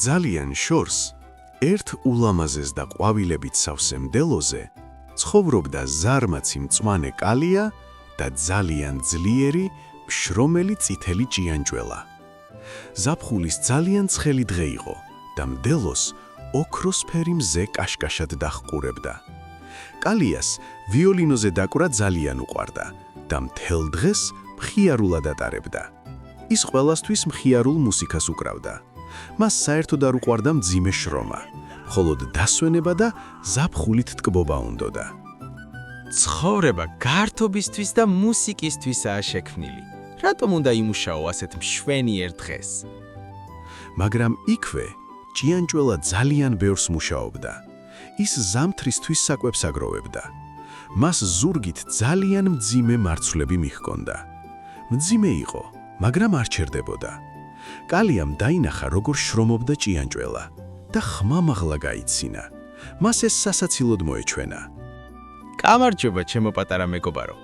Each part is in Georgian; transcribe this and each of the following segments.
ძალიან შორს, ერთ ულამაზეს და ყვავილებით სავსე მდელოზე ცხოვრობდა ზარმაცი მწვანე კალია და ძალიან ძლიერი, მშრომელი წითელი ჭიანჭველა. ზაფხულის ძალიან ცხელი დღე იყო და მდელოს ოქროსფერი მზე კაშკაშად დაჰყურებდა. კალიას ვიოლინოზე დაკვრა ძალიან უყვარდა და მთელ დღეს მხიარულად ატარებდა. ის ყველასთვის მხიარულ მუსიკას უკრავდა. მას საერთოდ არ უყვარდა მძიმე შრომა, მხოლოდ დასვენება და ზაფხულით ტკბობა უნდოდა. ცხოვრება გართობისთვის და მუსიკისთვისაა შექმნილი. რატომ უნდა იმუშაო ასეთ მშვენიერ დღეს? მაგრამ იქვე ჭიანჭველა ძალიან ბევრს მუშაობდა. ის ზამთრისთვის საკვებს აგროვებდა. მას ზურგით ძალიან მძიმე მარცვლები მიჰქონდა. მძიმე იყო, მაგრამ არ ჩერდებოდა. კალიამ დაინახა, როგორ შრომობდა ჭიანჭველა და ხმამაღლა გაიცინა. მას ეს სასაცილოდ მოეჩვენა. გამარჯობა, ჩემო პატარა მეგობარო.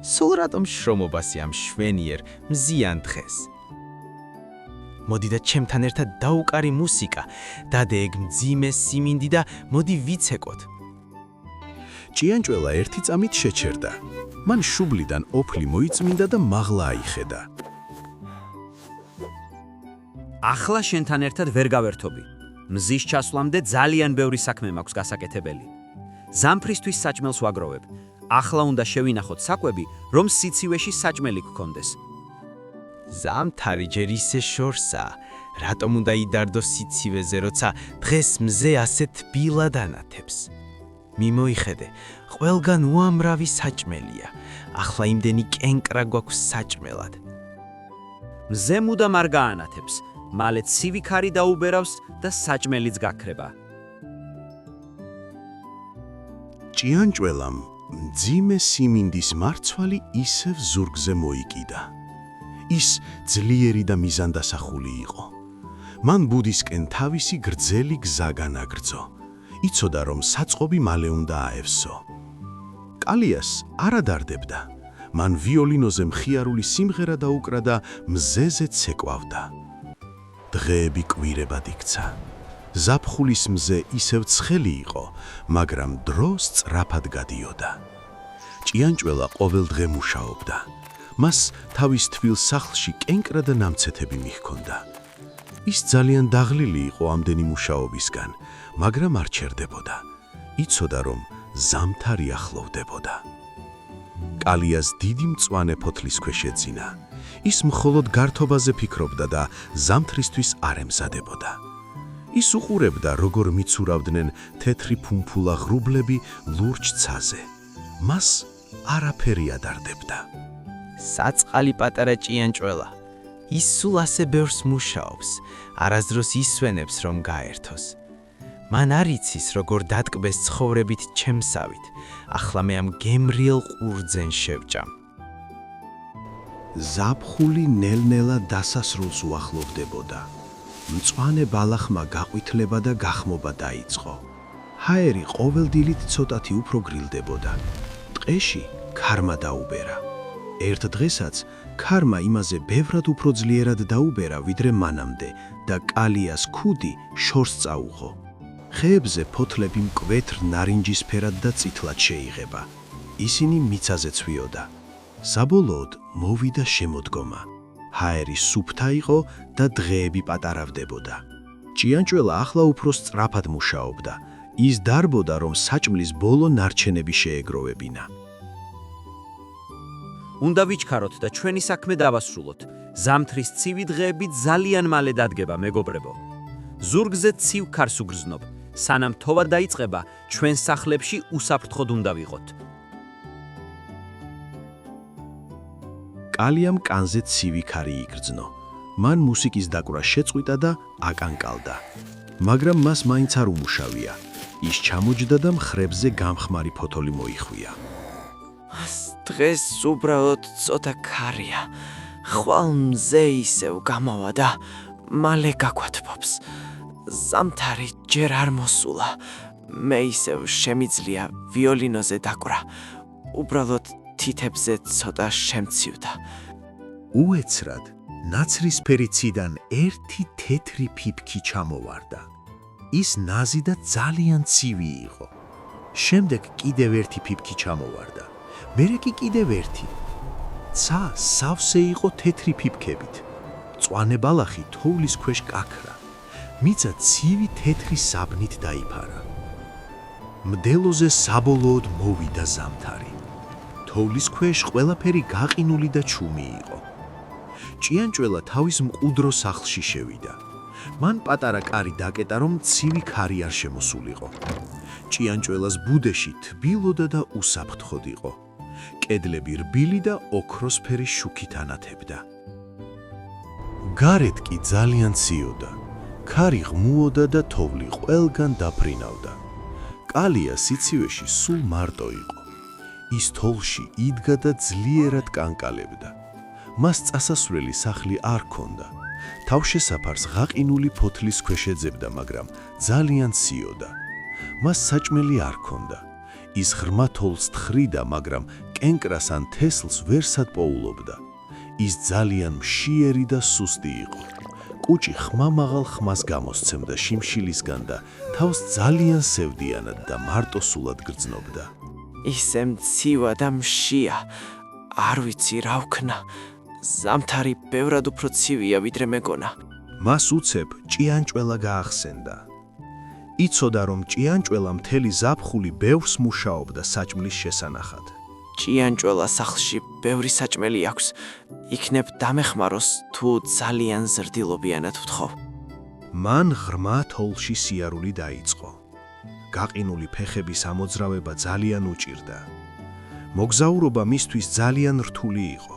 სულ რატომ შრომობასი ამ შვენიერ მზიან დღეს? მოდი და ჩემთან ერთად დაუკარი მუსიკა, დადე ეგ მძიმე სიმინდი და მოდი ვიცეკოთ. ჭიანჭველა ერთი წამით შეჩერდა. მან შუბლიდან ოფლი მოიწმინდა და მაღლა აიხედა. ახლა შენთან ერთად ვერ გავერთობი. მზის ჩასვლამდე ძალიან ბევრი საქმე მაქვს გასაკეთებელი. ზამთრისთვის საჭმელს ვაგროვებ. ახლა უნდა შევინახოთ საკვები, რომ სიცივეში საჭმელი გქონდეს. ზამთარი ჯერ ისე შორსაა, რატომ უნდა იდარდო სიცივეზე, როცა დღეს მზე ასეთ ბილად ანათებს. მიმოიხედე, ყველგან უამრავი საჭმელია. ახლა იმდენი კენკრა გვაქვს საჭმელად. მზე მუდამ არ გაანათებს, მალე ცივი ქარი დაუბერავს და საჭმელიც გაქრება. ჭიანჭველამ მძიმე სიმინდის მარცვალი ისევ ზურგზე მოიკიდა. ის ძლიერი და მიზანდასახული იყო. მან ბუდისკენ თავისი გრძელი გზა განაგრძო. იცოდა, რომ საწყობი მალე უნდა აევსო. კალიას არ ადარდებდა. მან ვიოლინოზე მხიარული სიმღერა დაუკრა და მზეზე ცეკვავდა. დღეები კვირებად იქცა. ზაფხულის მზე ისევ ცხელი იყო, მაგრამ დრო სწრაფად გადიოდა. ჭიანჭველა ყოველ დღე მუშაობდა. მას თავის თბილ სახლში კენკრა და ნამცეთები მიჰქონდა. ის ძალიან დაღლილი იყო ამდენი მუშაობისგან, მაგრამ არ ჩერდებოდა. იცოდა, რომ ზამთარი ახლოვდებოდა. კალიას დიდი მწვანე ფოთლის ქვეშ ეძინა. ის მხოლოდ გართობაზე ფიქრობდა და ზამთრისთვის არ ემზადებოდა. ის უყურებდა, როგორ მიცურავდნენ თეთრი ფუმფულა ღრუბლები ლურჯ ცაზე. მას არაფერი ადარდებდა. საწყალი პატარა ჭიანჭველა. ის სულ ასე ბევრს მუშაობს, არასდროს ისვენებს, რომ გაერთოს. მან არ იცის, როგორ დატკბეს ცხოვრებით ჩემსავით. ახლა მე ამ გემრიელ ყურძენ შევჭამ. ზაფხული ნელ-ნელა დასასრულს უახლოვდებოდა. მწვანე ბალახმა გაყვითლება და გახმობა დაიწყო. ჰაერი ყოველდილით ცოტათი უფრო გრილდებოდა. ტყეში ქარმა დაუბერა. ერთ დღესაც ქარმა იმაზე ბევრად უფრო ძლიერად დაუბერა, ვიდრე მანამდე და კალიას ქუდი შორს წაუღო. ხეებზე ფოთლები მკვეთრ ნარინჯისფერად და წითლად შეიღება. ისინი მიწაზე ცვიოდა. საბოლოოდ მოვიდა შემოდგომა. ჰაერი სუფთა იყო და დღეები პატარავდებოდა. ჭიანჭველა ახლა უფრო სწრაფად მუშაობდა. ის დარბოდა, რომ საჭმლის ბოლო ნარჩენები შეეგროვებინა. უნდა ვიჩქაროთ და ჩვენი საქმე დავასრულოთ. ზამთრის ცივი დღეები ძალიან მალე დადგება, მეგობრებო. ზურგზე ცივ ქარს უგრძნობ. სანამ თოვა დაიწყება, ჩვენ სახლებში უსაფრთხოდ უნდა ვიყოთ. კალიამ კანზე ცივი ქარი იგრძნო. მან მუსიკის დაკვრა შეწყვიტა და აკანკალდა. მაგრამ მას მაინც არ უმუშავია. ის ჩამოჯდა და მხრებზე გამხმარი ფოთოლი მოიხვია. დღეს უბრალოდ ცოტა ქარია. ხვალ მზე ისევ გამავა და მალე გაგვათბობს. ზამთარი ჯერ არ მოსულა. მე ისევ შემიძლია ვიოლინოზე დაკვრა. უბრალოდ თითებზე ცოტა შემცივდა. უეცრად ნაცრისფერი ციდან ერთი თეთრი ფიფქი ჩამოვარდა. ის ნაზი და ძალიან ცივი იყო. შემდეგ კიდევ ერთი ფიფქი ჩამოვარდა. მერე კი კიდევ ერთი. ცა სავსე იყო თეთრი ფიფქებით. მწვანე ბალახი თოვლის ქვეშ კაქრა. მიწა ცივი თეთრი საბნით დაიფარა. მდელოზე საბოლოოდ მოვიდა ზამთარი. თოვლის ქვეშ ყველაფერი გაყინული და ჩუმი იყო. ჭიანჭველა თავის მყუდრო სახლში შევიდა. მან პატარა კარი დაკეტა, რომ ცივი ქარი არ შემოსულიყო. ჭიანჭველას ბუდეში თბილოდა და უსაფრთხოდ იყო. კედლები რბილი და ოქროსფერი შუქით ანათებდა. გარეთ კი ძალიან ციოდა. ქარი ღმუოდა და თოვლი ყველგან დაფრინავდა. კალია სიცივეში სულ მარტო იყო. ის თოლში იდგა და ძლიერად კანკალებდა. მას წასასვლელი სახლი არ ჰქონდა. თავშესაფარს ღაყინული ფოთლის ქვეშ ეძებდა, მაგრამ ძალიან ციოდა. მას საჭმელი არ ჰქონდა. ის ღრმა თოლს თხრიდა, მაგრამ კენკრას ან თესლს ვერსად პოულობდა. ის ძალიან მშიერი და სუსტი იყო. კუჭი ხმამაღალ ხმას გამოსცემდა შიმშილისგან და თავს ძალიან სევდიანად და მარტოსულად გრძნობდა. ისე მცივა და მშია. არ ვიცი რა ვქნა. ზამთარი ბევრად უფრო ცივია, ვიდრე მეგონა. მას უცებ ჭიანჭველა გაახსენდა. იცოდა, რომ ჭიანჭველა მთელი ზაფხული ბევრს მუშაობდა საჭმლის შესანახად. ჭიანჭველა სახლში ბევრი საჭმელი აქვს. იქნებ დამეხმაროს თუ ძალიან ზრდილობიანად ვთხოვ. მან ღრმა თოლში სიარული დაიწყო. გაყინული ფეხების ამოძრავება ძალიან უჭირდა. მოგზაურობა მისთვის ძალიან რთული იყო.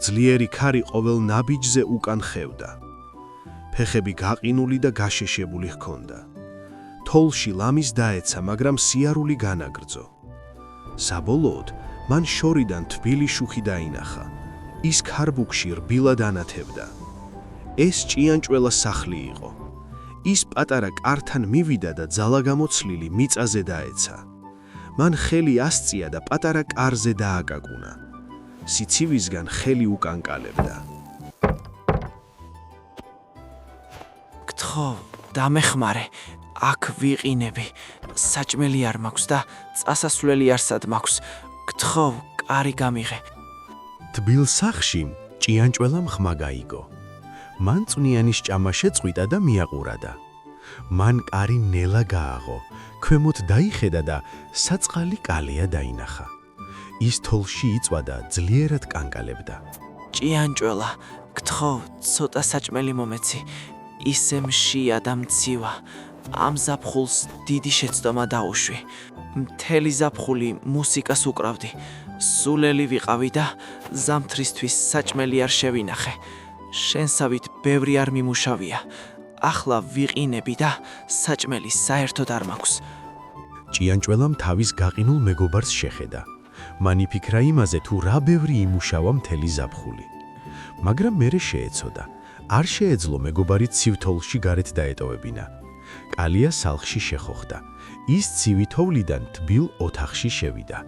ძლიერი ქარი ყოველ ნაბიჯზე უკან ხევდა. ფეხები გაყინული და გაშეშებული ჰქონდა. თოლში ლამის დაეცა, მაგრამ სიარული განაგრძო. საბოლოოდ მან შორიდან თბილი შუხი დაინახა. ის ქარბუქში რბილად ანათებდა. ეს ჭიანჭველას სახლი იყო. ის პატარა კართან მივიდა და ძალაგამოცლილი მიწაზე დაეცა. მან ხელი ასწია და პატარა კარზე დააკაკუნა. სიცივისგან ხელი უკანკალებდა. გთხოვ, დამეხმარე. აქ ვიყინები. საჭმელი არ მაქვს და წასასვლელი არსად მაქვს. გთხოვ, კარი გამიღე. თბილ სახლში ჭიანჭველამ ხმა გაიგო. მან წვნიანის ჭამა შეწყვიტა და მიაყურადა. მან კარი ნელა გააღო, ქვემოთ დაიხედა და საწყალი კალია დაინახა. ის თოლში იწვა და ძლიერად კანკალებდა. ჭიანჭველა, გთხოვ, ცოტა საჭმელი მომეცი. ისე მშია და მცივა. ამ ზაფხულს დიდი შეცდომა დაუშვი. მთელი ზაფხული მუსიკას უკრავდი. სულელი ვიყავი და ზამთრისთვის საჭმელი არ შევინახე. შენსავით ბევრი არ მიმუშავია. ახლა ვიყინები და საჭმელი საერთოდ არ მაქვს. ჭიანჭველამ თავის გაყინულ მეგობარს შეხედა. მან იფიქრა იმაზე, თუ რა ბევრი იმუშავა მთელი ზაფხული. მაგრამ მერე შეეცოდა. არ შეეძლო მეგობარი ცივ თოვლში გარეთ დაეტოვებინა. კალია სახლში შეხოხდა. ის ცივი თოვლიდან თბილ ოთახში შევიდა.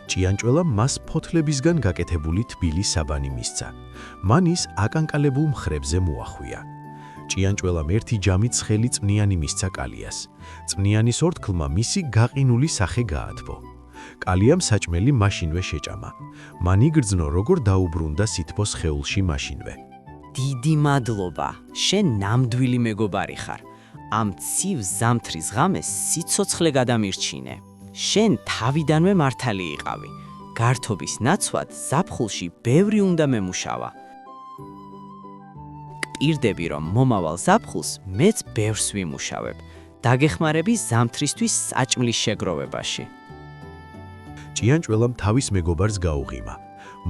ჭიანჭველამ მას ფოთლებისგან გაკეთებული თბილი საბანი მისცა. მან ის აკანკალებულ მხრებზე მოახვია. ჭიანჭველამ ერთი ჯამი ცხელი წვნიანი მისცა კალიას. წვნიანის ორთქლმა მისი გაყინული სახე გაათბო. კალიამ საჭმელი მაშინვე შეჭამა. მან იგრძნო, როგორ დაუბრუნდა სითბოს ხეულში მაშინვე. დიდი მადლობა, შენ ნამდვილი მეგობარი ხარ. ამ ცივ ზამთრის ღამეს სიცოცხლე გადამირჩინე. შენ თავიდანვე მართალი იყავი. გართობის ნაცვლად ზაფხულში ბევრი უნდა მემუშავა. გპირდები, რომ მომავალ ზაფხულს მეც ბევრს ვიმუშავებ. დაგეხმარები ზამთრისთვის საჭმლის შეგროვებაში. ჭიანჭველამ თავის მეგობარს გაუღიმა.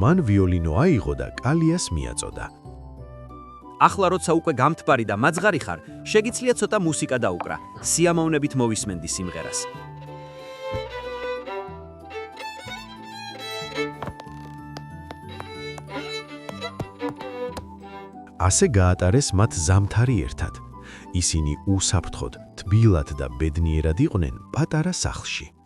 მან ვიოლინო აიღო და კალიას მიაწოდა. ახლა როცა უკვე გამთბარი და მაძღარი ხარ, შეგიძლია ცოტა მუსიკა დაუკრა. სიამოვნებით მოვისმენდი სიმღერას. ასე გაატარეს მათ ზამთარი ერთად. ისინი უსაფრთხოდ, თბილად და ბედნიერად იყვნენ პატარა სახლში.